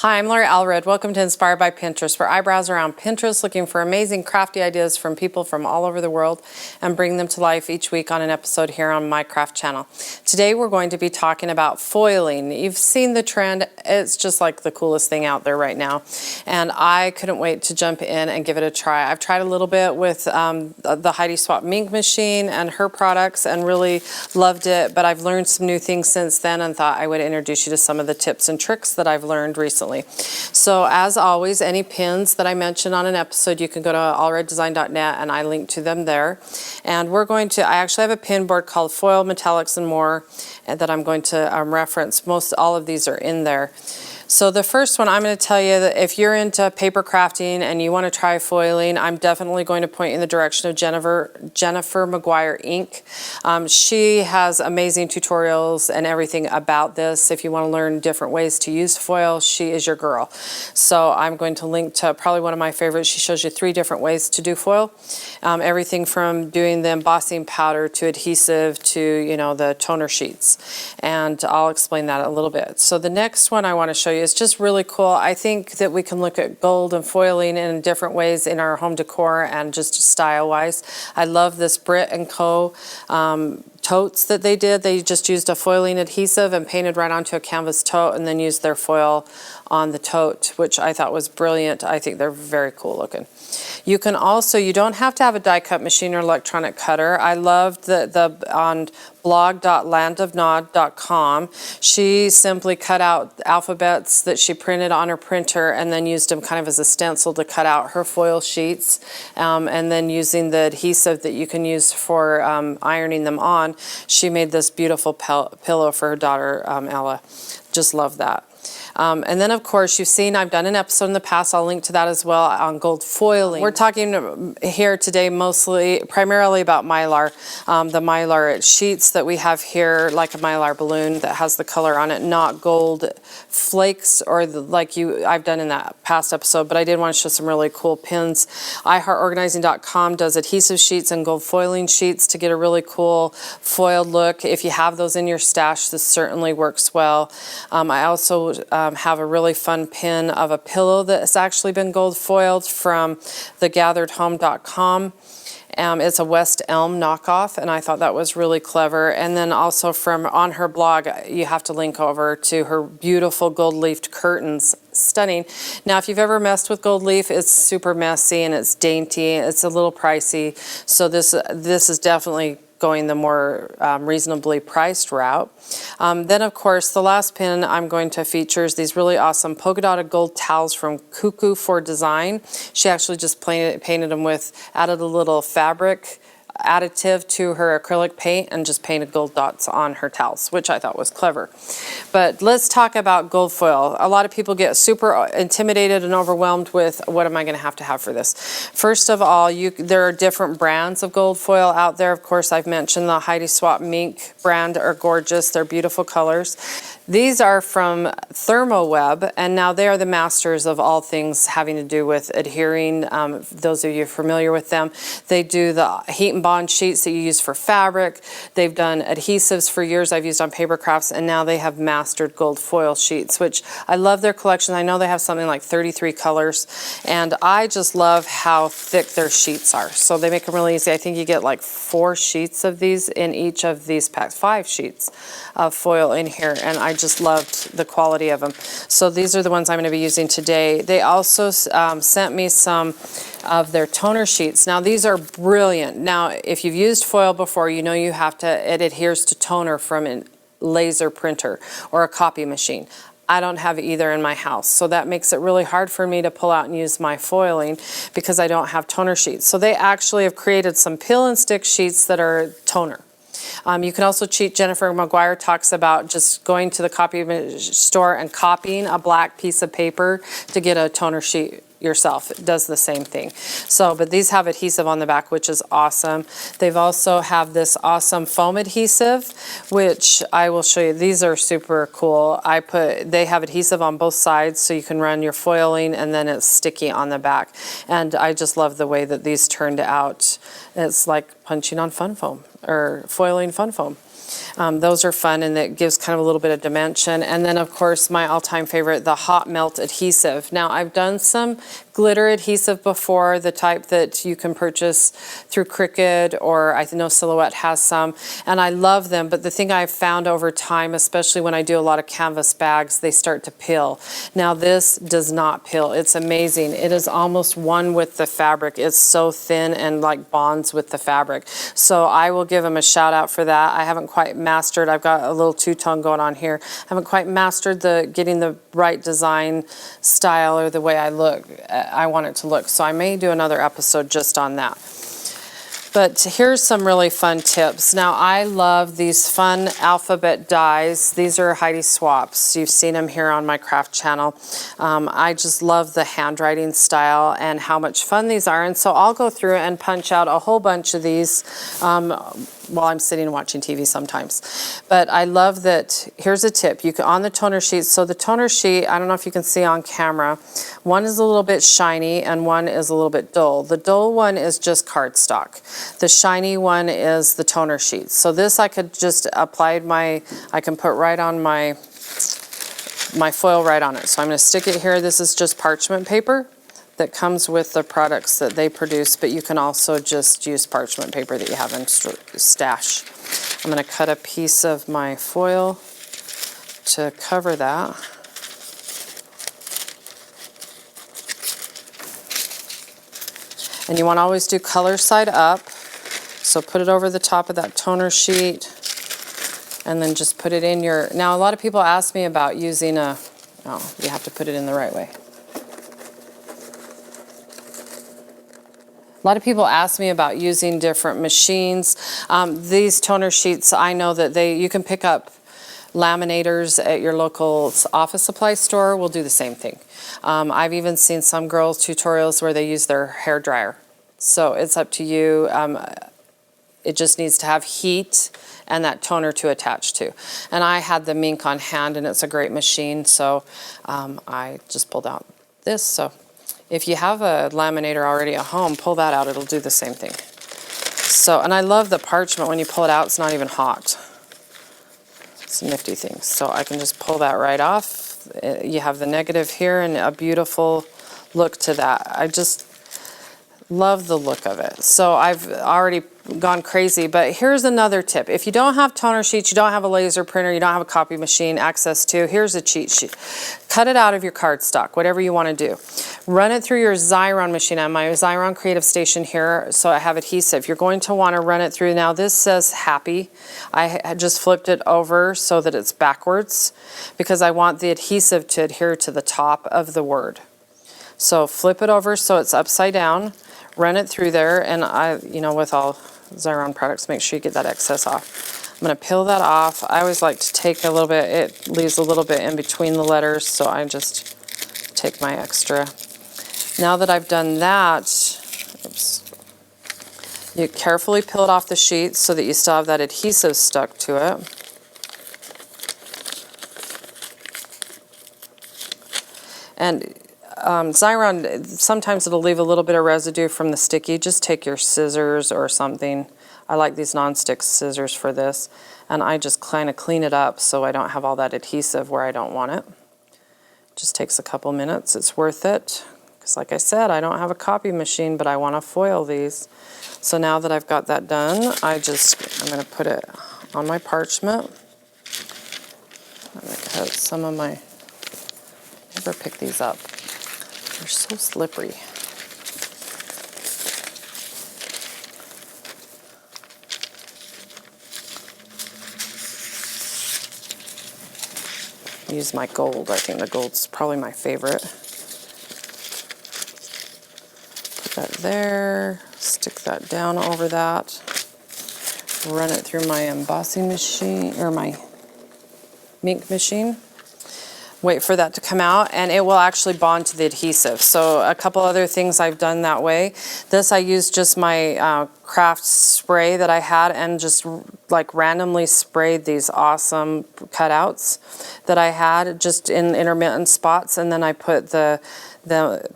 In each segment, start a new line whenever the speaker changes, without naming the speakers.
Hi, I'm Lori Allred. Welcome to Inspired by Pinterest, where I browse around Pinterest looking for amazing crafty ideas from people from all over the world and bring them to life each week on an episode here on my craft channel. Today we're going to be talking about foiling. You've seen the trend. It's just like the coolest thing out there right now. And I couldn't wait to jump in and give it a try. I've tried a little bit with the Heidi Swapp Mink machine and her products and really loved it, but I've learned some new things since then and thought I would introduce you to some of the tips and tricks that I've learned recently. So as always, any pins that I mention on an episode, you can go to allreddesign.net and I link to them there. And I actually have a pin board called Foil, Metallics, and More that I'm going to reference. All of these are in there. So the first one, I'm going to tell you that if you're into paper crafting and you want to try foiling, I'm definitely going to point you in the direction of Jennifer McGuire Inc. She has amazing tutorials and everything about this. If you want to learn different ways to use foil, she is your girl. So I'm going to link to probably one of my favorites. She shows you 3 different ways to do foil. Everything from doing the embossing powder to adhesive to, the toner sheets. And I'll explain that a little bit. So the next one I want to show you is just really cool. I think that we can look at gold and foiling in different ways in our home decor and just style-wise. I love this Brit & Co. Totes that they did. They just used a foiling adhesive and painted right onto a canvas tote and then used their foil on the tote, which I thought was brilliant. I think they're very cool looking. You can also, you don't have to have a die cut machine or electronic cutter. I loved on blog.landofnod.com. She simply cut out alphabets that she printed on her printer and then used them kind of as a stencil to cut out her foil sheets. And then using the adhesive that you can use for ironing them on, she made this beautiful pillow for her daughter, Ella. Just love that. And then, of course, you've seen I've done an episode in the past. I'll link to that as well on gold foiling. We're talking here today primarily about Mylar. The Mylar sheets that we have here, like a Mylar balloon that has the color on it, not gold flakes or I've done in that past episode, but I did want to show some really cool pins. iHeartOrganizing.com does adhesive sheets and gold foiling sheets to get a really cool foiled look. If you have those in your stash, this certainly works well. I also have a really fun pin of a pillow that's actually been gold foiled from thegatheredhome.com. It's a West Elm knockoff, and I thought that was really clever. And then also on her blog, you have to link over to her beautiful gold leafed curtains. Stunning. Now, if you've ever messed with gold leaf, it's super messy and it's dainty. It's a little pricey. So this is definitely going the more reasonably priced route. Then, of course, the last pin I'm going to feature is these really awesome polka dotted gold towels from Cuckoo for Design. She actually just painted them added a little fabric additive to her acrylic paint and just painted gold dots on her towels, which I thought was clever. But let's talk about gold foil. A lot of people get super intimidated and overwhelmed with what am I going to have for this. First of all, there are different brands of gold foil out there. Of course, I've mentioned the Heidi Swapp Mink brand are gorgeous. They're beautiful colors. These are from ThermoWeb, and now they are the masters of all things having to do with adhering. Those of you familiar with them, they do the heat and bond sheets that you use for fabric. They've done adhesives for years I've used on paper crafts, and now they have mastered gold foil sheets, which I love their collection. I know they have something like 33 colors, and I just love how thick their sheets are. So they make them really easy. I think you get like 4 sheets of these in each of these packs, 5 sheets of foil in here, and I just loved the quality of them. So these are the ones I'm going to be using today. They also sent me some of their toner sheets. Now these are brilliant. Now if you've used foil before, it adheres to toner from a laser printer or a copy machine. I don't have either in my house, so that makes it really hard for me to pull out and use my foiling because I don't have toner sheets. So they actually have created some peel and stick sheets that are toner. You can also cheat. Jennifer McGuire talks about just going to the copy store and copying a black piece of paper to get a toner sheet yourself. It does the same thing. So, but these have adhesive on the back, which is awesome. They've also have this awesome foam adhesive, which I will show you. These are super cool. They have adhesive on both sides, so you can run your foiling, and then it's sticky on the back. And I just love the way that these turned out. It's like punching on fun foam. or foiling fun foam. Those are fun, and it gives kind of a little bit of dimension. And then, of course, my all-time favorite, the Hot Melt Adhesive. Now, I've done some glitter adhesive before, the type that you can purchase through Cricut, or I know Silhouette has some, and I love them. But the thing I've found over time, especially when I do a lot of canvas bags, they start to peel. Now, this does not peel. It's amazing. It is almost one with the fabric. It's so thin and like bonds with the fabric. So I will give them a shout out for that. I haven't quite mastered. I've got a little two-tone going on here. I haven't quite mastered getting the right design style or the way I want it to look. So I may do another episode just on that. But here's some really fun tips. Now, I love these fun alphabet dies. These are Heidi Swaps. You've seen them here on my craft channel. I just love the handwriting style and how much fun these are. And so I'll go through and punch out a whole bunch of these while I'm sitting and watching TV sometimes. But I love that. Here's a tip. You can, on the toner sheet, so the toner sheet, I don't know if you can see on camera, one is a little bit shiny and one is a little bit dull. The dull one is just cardstock. The shiny one is the toner sheet. So this I could just apply I can put right on my foil right on it. So I'm going to stick it here. This is just parchment paper that comes with the products that they produce, but you can also just use parchment paper that you have in stash. I'm going to cut a piece of my foil to cover that. And you want to always do color side up. So put it over the top of that toner sheet and then just put it in your... Now, a lot of people ask me about using you have to put it in the right way. A lot of people ask me about using different machines. These toner sheets, I know that you can pick up laminators at your local office supply store. Will do the same thing. I've even seen some girls' tutorials where they use their hair dryer. So it's up to you. It just needs to have heat and that toner to attach to. And I had the Mink on hand, and it's a great machine. So I just pulled out this. So if you have a laminator already at home, pull that out. It'll do the same thing. So, and I love the parchment. When you pull it out, it's not even hot. It's a nifty thing. So I can just pull that right off. You have the negative here and a beautiful look to that. I just love the look of it. So I've already gone crazy, but here's another tip. If you don't have toner sheets, you don't have a laser printer, you don't have a copy machine access to, here's a cheat sheet. Cut it out of your cardstock, whatever you want to do. Run it through your Xyron machine. I have my Xyron Creative Station here, so I have adhesive. You're going to want to run it through. Now this says happy. I just flipped it over so that it's backwards because I want the adhesive to adhere to the top of the word. So flip it over so it's upside down. Run it through there, and with all Xyron products, make sure you get that excess off. I'm going to peel that off. I always like to take a little bit, it leaves a little bit in between the letters, so I just take my extra. Now that I've done that, you carefully peel it off the sheet so that you still have that adhesive stuck to it. And Xyron, sometimes it'll leave a little bit of residue from the sticky. Just take your scissors or something. I like these non-stick scissors for this. And I just kind of clean it up so I don't have all that adhesive where I don't want it. Just takes a couple minutes. It's worth it. Because like I said, I don't have a copy machine, but I want to foil these. So now that I've got that done, I'm going to put it on my parchment. I'm going to cut some of my... Never pick these up. They're so slippery. Use my gold. I think the gold's probably my favorite. Put that there. Stick that down over that. Run it through my embossing machine, or my Mink machine. Wait for that to come out, and it will actually bond to the adhesive. So a couple other things I've done that way. This, I used just my craft spray that I had and just like randomly sprayed these awesome cutouts that I had just in intermittent spots, and then I put the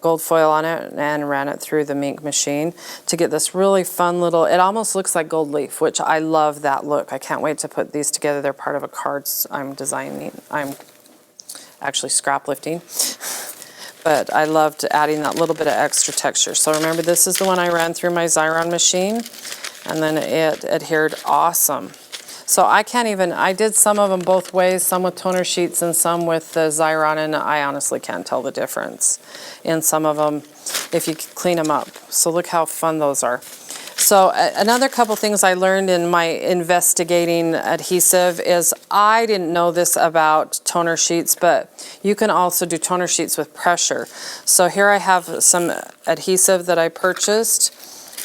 gold foil on it and ran it through the Mink machine to get this really fun little, it almost looks like gold leaf, which I love that look. I can't wait to put these together. They're part of a cards I'm designing. I'm actually scrap lifting, but I loved adding that little bit of extra texture. So remember, this is the one I ran through my Xyron machine, and then it adhered awesome. So I can't even, I did some of them both ways, some with toner sheets and some with the Xyron, and I honestly can't tell the difference in some of them if you clean them up. So look how fun those are. So another couple things I learned in my investigating adhesive is I didn't know this about toner sheets, but you can also do toner sheets with pressure. So here I have some adhesive that I purchased,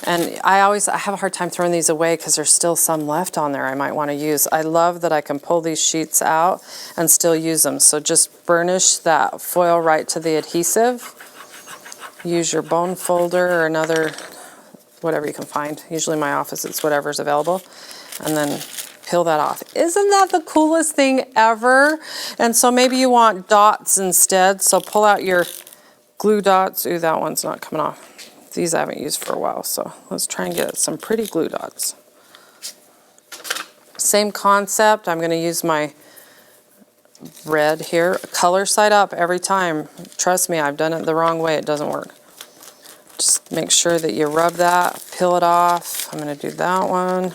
and I have a hard time throwing these away because there's still some left on there I might want to use. I love that I can pull these sheets out and still use them. So just burnish that foil right to the adhesive. Use your bone folder or another, whatever you can find. Usually in my office it's whatever's available. And then peel that off. Isn't that the coolest thing ever? And so maybe you want dots instead. So pull out your glue dots. Ooh, that one's not coming off. These I haven't used for a while, so let's try and get some pretty glue dots. Same concept. I'm going to use my red here. Color side up every time. Trust me, I've done it the wrong way. It doesn't work. Just make sure that you rub that, peel it off. I'm going to do that one.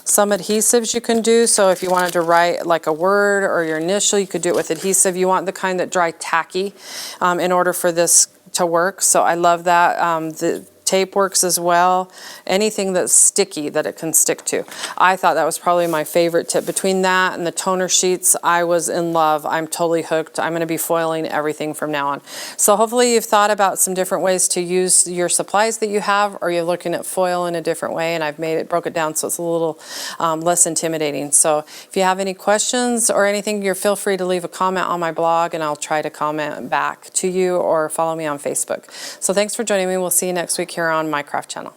Some adhesives you can do, so if you wanted to write like a word or your initial, you could do it with adhesive. You want the kind that dry tacky in order for this to work. So I love that. The tape works as well. Anything that's sticky that it can stick to. I thought that was probably my favorite tip. Between that and the toner sheets, I was in love. I'm totally hooked. I'm going to be foiling everything from now on. So hopefully you've thought about some different ways to use your supplies that you have, or you're looking at foil in a different way, and I've broke it down so it's a little less intimidating. So if you have any questions or anything, feel free to leave a comment on my blog, and I'll try to comment back to you, or follow me on Facebook. So thanks for joining me. We'll see you next week here on my craft channel.